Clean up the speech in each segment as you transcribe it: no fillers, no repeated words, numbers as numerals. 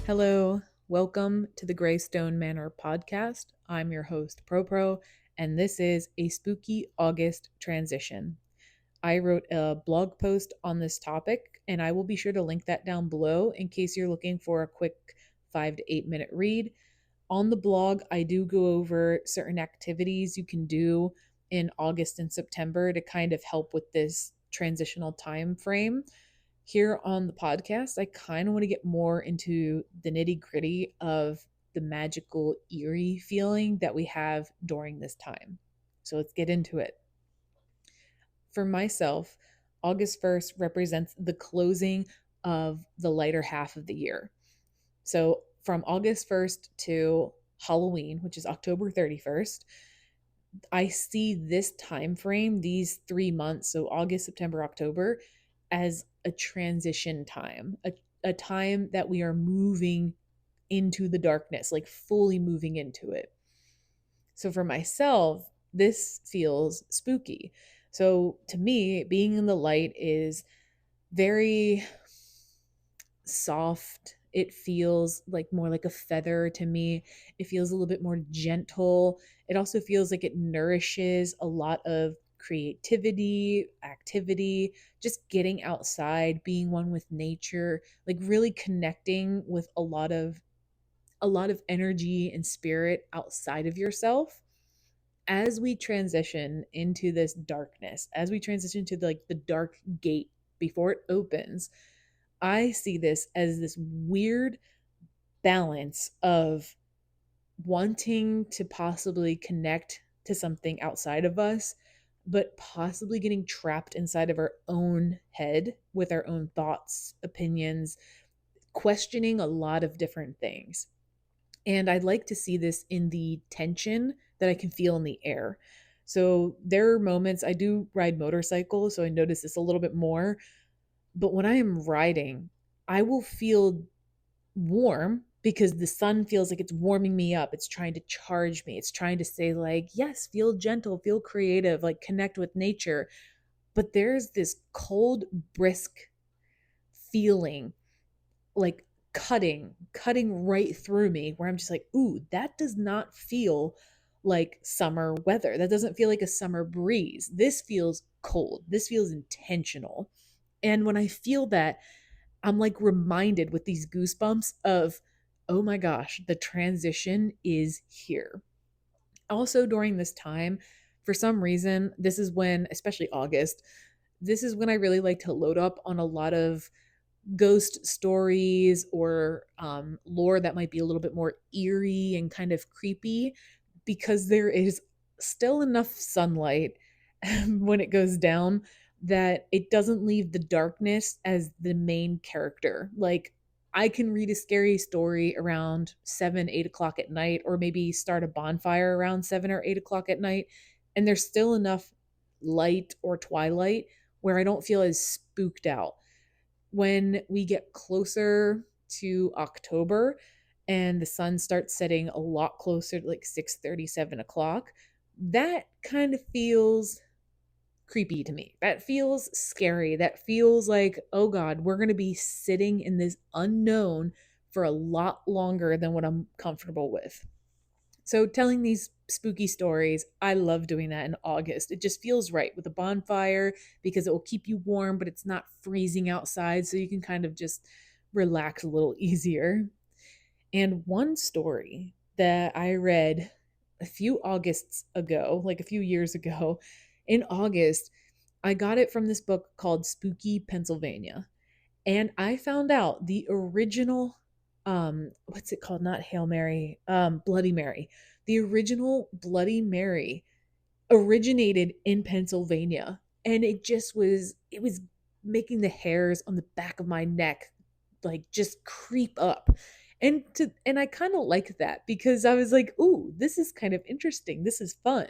Hello, welcome to the Greystone Manor podcast. I'm your host, ProPro, and this is a spooky August transition. I wrote a blog post on this topic, and I will be sure to link that down below in case you're looking for a quick 5 to 8 minute read. On the blog, I do go over certain activities you can do in August and September to kind of help with this transitional time frame. Here on the podcast, I kind of want to get more into the nitty gritty of the magical, eerie feeling that we have during this time. So let's get into it. For myself, August 1st represents the closing of the lighter half of the year. So from August 1st to Halloween, which is October 31st, I see this time frame, these 3 months, so August, September, October, as a transition time, a time that we are moving into the darkness, like fully moving into it. So for myself, this feels spooky. So to me, being in the light is very soft. It feels like more like a feather to me. It feels a little bit more gentle. It also feels like it nourishes a lot of creativity, activity, just getting outside, being one with nature, like really connecting with a lot of energy and spirit outside of yourself. As we transition into this darkness, as we transition to the dark gate before it opens, I see this as this weird balance of wanting to possibly connect to something outside of us, but possibly getting trapped inside of our own head with our own thoughts, opinions, questioning a lot of different things. And I'd like to see this in the tension that I can feel in the air. So there are moments I do ride motorcycles, so I notice this a little bit more. But when I am riding, I will feel warm because the sun feels like it's warming me up. It's trying to charge me. It's trying to say, like, yes, feel gentle, feel creative, like connect with nature. But there's this cold, brisk feeling, like cutting right through me, where I'm just like, ooh, that does not feel like summer weather. That doesn't feel like a summer breeze. This feels cold. This feels intentional. And when I feel that, I'm like reminded with these goosebumps of, oh my gosh, the transition is here. Also, during this time, for some reason, this is when, especially August, this is when I really like to load up on a lot of ghost stories or lore that might be a little bit more eerie and kind of creepy because there is still enough sunlight when it goes down that it doesn't leave the darkness as the main character. Like, I can read a scary story around 7, 8 o'clock at night, or maybe start a bonfire around 7 or 8 o'clock at night, and there's still enough light or twilight where I don't feel as spooked out. When we get closer to October and the sun starts setting a lot closer to like 6:30, 7 o'clock, that kind of feels creepy to me. That feels scary. That feels like, oh God, we're going to be sitting in this unknown for a lot longer than what I'm comfortable with. So, telling these spooky stories, I love doing that in August. It just feels right with a bonfire because it will keep you warm, but it's not freezing outside. So, you can kind of just relax a little easier. And one story that I read a few Augusts ago, like a few years ago, in August, I got it from this book called Spooky Pennsylvania. And I found out the original, what's it called? Not Hail Mary, Bloody Mary. The original Bloody Mary originated in Pennsylvania. And it was making the hairs on the back of my neck like just creep up. And I kind of like that because I was like, ooh, this is kind of interesting. This is fun.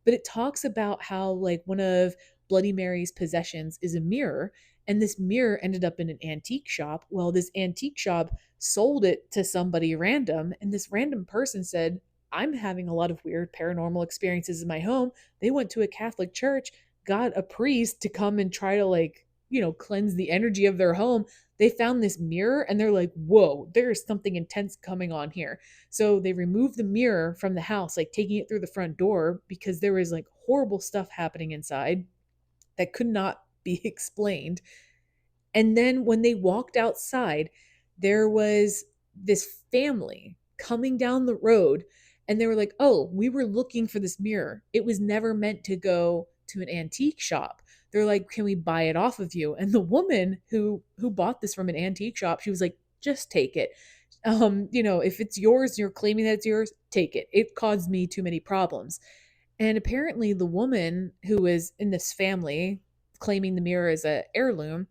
But it talks about how like one of Bloody Mary's possessions is a mirror, and this mirror ended up in an antique shop. Well, this antique shop sold it to somebody random, and this random person said, I'm having a lot of weird paranormal experiences in my home. They went to a Catholic church, got a priest to come and try to, like, cleanse the energy of their home. they found this mirror and they're like, whoa, there is something intense coming on here. So they removed the mirror from the house, like taking it through the front door because there was like horrible stuff happening inside that could not be explained. And then when they walked outside, there was this family coming down the road and they were like, "Oh, we were looking for this mirror. It was never meant to go to an antique shop." They're like, "Can we buy it off of you?" And the woman who bought this from an antique shop, she was like, "Just take it. If it's yours and you're claiming that it's yours, take it. It caused me too many problems." And apparently the woman who was in this family claiming the mirror as a heirloom,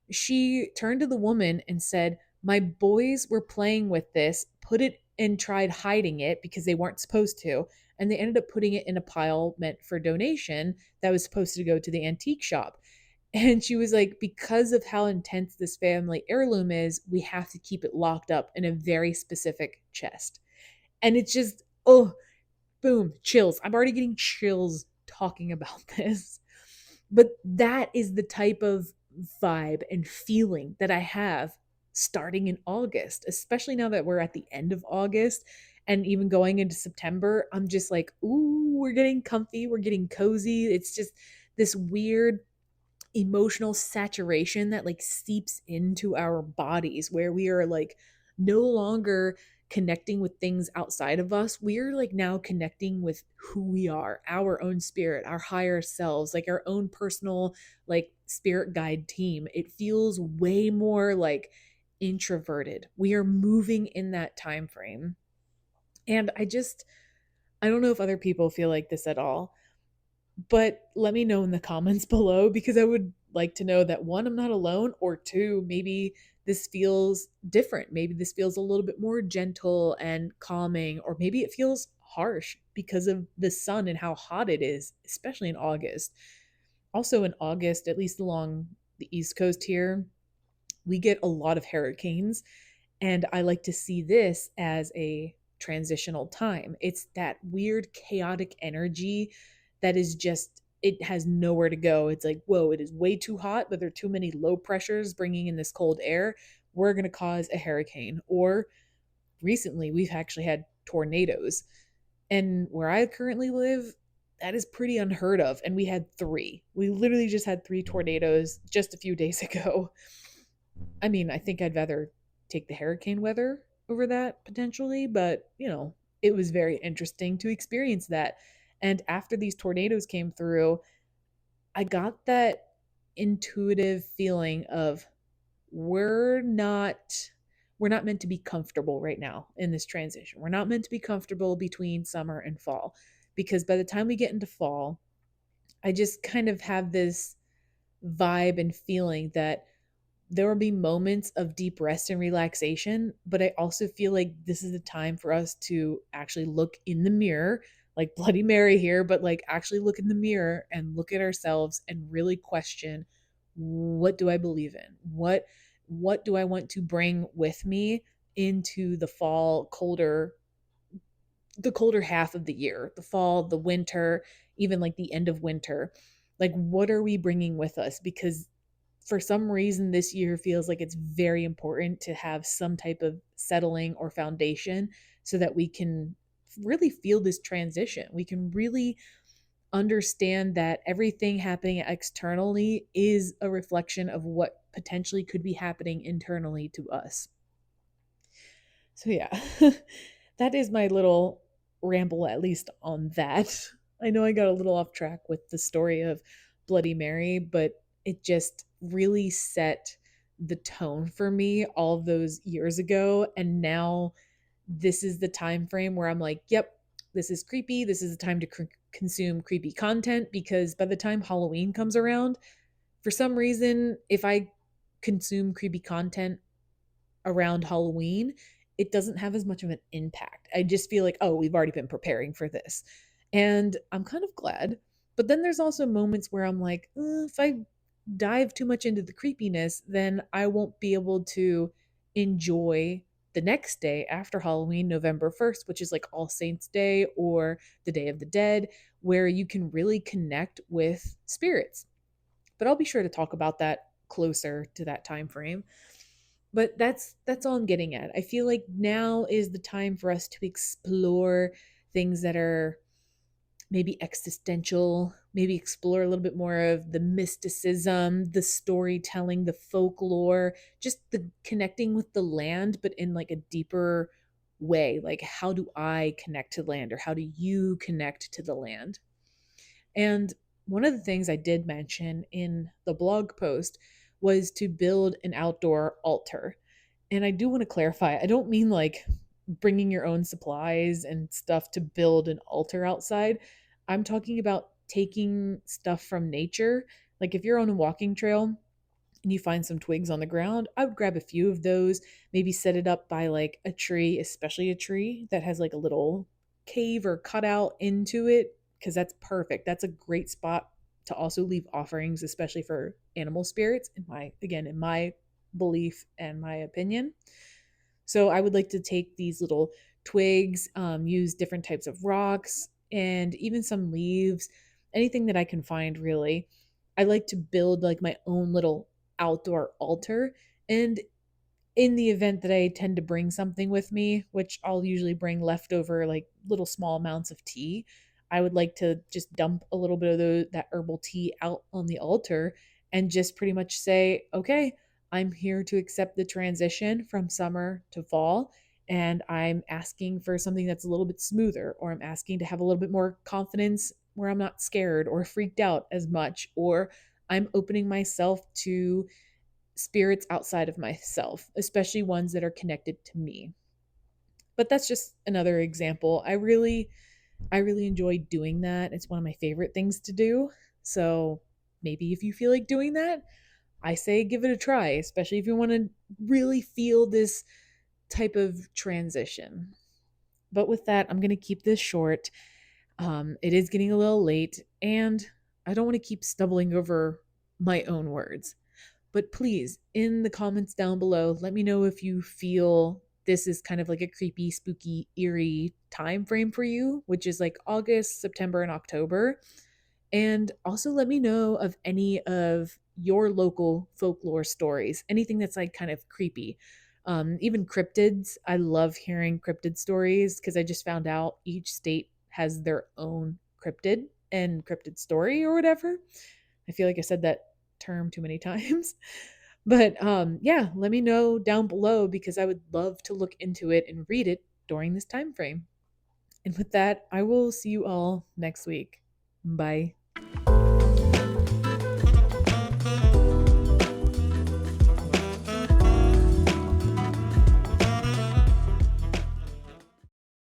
she turned to the woman and said, "My boys were playing with this, put it and tried hiding it because they weren't supposed to. And they ended up putting it in a pile meant for donation that was supposed to go to the antique shop." And she was like, "Because of how intense this family heirloom is, we have to keep it locked up in a very specific chest." And it's just, oh, boom, chills. I'm already getting chills talking about this. But that is the type of vibe and feeling that I have starting in August, especially now that we're at the end of August and even going into September. I'm just like, ooh, we're getting comfy, we're getting cozy. It's just this weird emotional saturation that like seeps into our bodies where we are like no longer connecting with things outside of us. We're like now connecting with who we are, our own spirit, our higher selves, like our own personal like spirit guide team. It feels way more like introverted. We are moving in that time frame. And I don't know if other people feel like this at all, but let me know in the comments below because I would like to know that one, I'm not alone, or two, maybe this feels different. Maybe this feels a little bit more gentle and calming, or maybe it feels harsh because of the sun and how hot it is, especially in August. Also, in August, at least along the East Coast here, we get a lot of hurricanes. And I like to see this as a transitional time. It's that weird, chaotic energy that is just, it has nowhere to go. It's like, whoa, it is way too hot, but there are too many low pressures bringing in this cold air. We're going to cause a hurricane. Or recently, we've actually had tornadoes. And where I currently live, that is pretty unheard of. And we had three. We literally just had three tornadoes just a few days ago. I mean, I think I'd rather take the hurricane weather over that potentially, but it was very interesting to experience that. And after these tornadoes came through, I got that intuitive feeling of we're not we're not meant to be comfortable right now in this transition. We're not meant to be comfortable between summer and fall because by the time we get into fall, I just kind of have this vibe and feeling that there will be moments of deep rest and relaxation, but I also feel like this is the time for us to actually look in the mirror, like Bloody Mary here, but like actually look in the mirror and look at ourselves and really question, what do I believe in? What do I want to bring with me into the fall, the colder half of the year, the fall, the winter, even like the end of winter. Like what are we bringing with us? Because for some reason this year feels like it's very important to have some type of settling or foundation so that we can really feel this transition. We can really understand that everything happening externally is a reflection of what potentially could be happening internally to us. So yeah, that is my little ramble, at least on that. I know I got a little off track with the story of Bloody Mary, but it just really set the tone for me all those years ago. And now this is the time frame where I'm like, yep, this is creepy. This is the time to consume creepy content because by the time Halloween comes around, for some reason, if I consume creepy content around Halloween, it doesn't have as much of an impact. I just feel like, oh, we've already been preparing for this. And I'm kind of glad. But then there's also moments where I'm like, if I dive too much into the creepiness, then I won't be able to enjoy the next day after Halloween, November 1st, which is like All Saints Day or the Day of the Dead, where you can really connect with spirits. But I'll be sure to talk about that closer to that time frame. But that's all I'm getting at. I feel like now is the time for us to explore things that are maybe existential, maybe explore a little bit more of the mysticism, the storytelling, the folklore, just the connecting with the land, but in like a deeper way. Like, how do I connect to the land, or how do you connect to the land? And one of the things I did mention in the blog post was to build an outdoor altar. And I do want to clarify, I don't mean like bringing your own supplies and stuff to build an altar outside. I'm talking about taking stuff from nature. Like if you're on a walking trail and you find some twigs on the ground, I would grab a few of those, maybe set it up by like a tree, especially a tree that has like a little cave or cutout into it, because that's perfect. That's a great spot to also leave offerings, especially for animal spirits, in my belief and my opinion. So I would like to take these little twigs, use different types of rocks, and even some leaves, anything that I can find really. I like to build like my own little outdoor altar. And in the event that I tend to bring something with me, which I'll usually bring leftover, like little small amounts of tea, I would like to just dump a little bit of that herbal tea out on the altar and just pretty much say, okay, I'm here to accept the transition from summer to fall. And I'm asking for something that's a little bit smoother, or I'm asking to have a little bit more confidence where I'm not scared or freaked out as much, or I'm opening myself to spirits outside of myself, especially ones that are connected to me. But that's just another example. I really enjoy doing that. It's one of my favorite things to do. So maybe if you feel like doing that, I say give it a try, especially if you want to really feel this type of transition. But with that, I'm going to keep this short. It is getting a little late, and I don't want to keep stumbling over my own words. But please, in the comments down below, let me know if you feel this is kind of like a creepy, spooky, eerie time frame for you, which is like August, September, and October. And also let me know of any of your local folklore stories, anything that's like kind of creepy. Even cryptids. I love hearing cryptid stories because I just found out each state has their own cryptid and cryptid story or whatever. I feel like I said that term too many times. But yeah, let me know down below because I would love to look into it and read it during this time frame. And with that, I will see you all next week. Bye.